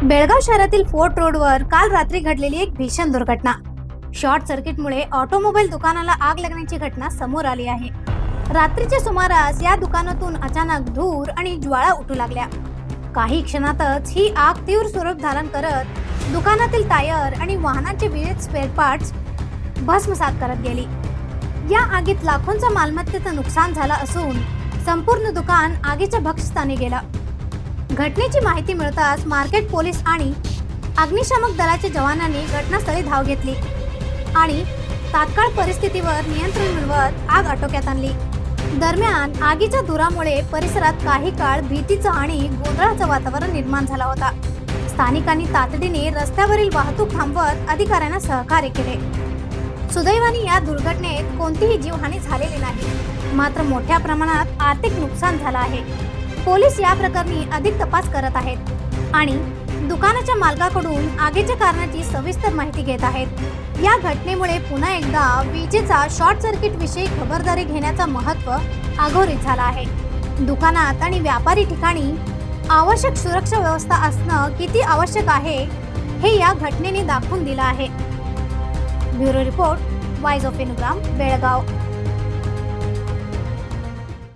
बेळगाव शहरातील फोर्ट रोडवर काल रात्री घडलेली एक भीषण दुर्घटना. शॉर्ट सर्किटमुळे ऑटोमोबाईल दुकानाला आग लागण्याची घटना समोर आली आहे. रात्रीच्या सुमारास या दुकानातून अचानक धूर आणि ज्वाळा उठू लागल्या. काही क्षणातच ही आग तीव्र स्वरूप धारण करत दुकानातील टायर आणि वाहनांचे विविध स्पेअर पार्ट्स भस्मसात करत गेली. या आगीत लाखोंचा मालमत्तेचं नुकसान झालं असून संपूर्ण दुकान आगीच्या भक्षस्थानी गेलं. घटनेची माहिती मिळताच मार्केट पोलीस आणि अग्निशामक दलाच्या जवानांनी घटनास्थळी धाव घेतली आणि तात्काळ परिस्थितीवर नियंत्रण मिळवत आग आटोक्यात आणली. दरम्यान आगीच्या धुरामुळे परिसरात काही काळ भीतीचं आणि गोंधळाचं वातावरण निर्माण झालं होता. स्थानिकांनी तातडीने रस्त्यावरील वाहतूक थांबवत अधिकाऱ्यांना सहकार्य केले. सुदैवाने या दुर्घटनेत कोणतीही जीवहानी झालेली नाही, मात्र मोठ्या प्रमाणात आर्थिक नुकसान झालं आहे. पोलीस या प्रकरणी अधिक तपास करत आहेत आणि दुकानाच्या मालकाकडून आगीच्या कारणाची सविस्तर माहिती घेत आहेत. या घटनेमुळे पुन्हा एकदा विजेचा शॉर्ट सर्किट विषयी खबरदारी घेण्याचा महत्त्व अधोरेखित झाला आहे. दुकानात आणि व्यापारी ठिकाणी आवश्यक सुरक्षा व्यवस्था असणं किती आवश्यक आहे हे या घटनेने दाखवून दिलं आहे. ब्युरो रिपोर्ट, वॉइस ऑफ इन्ग्राम, बेळगाव.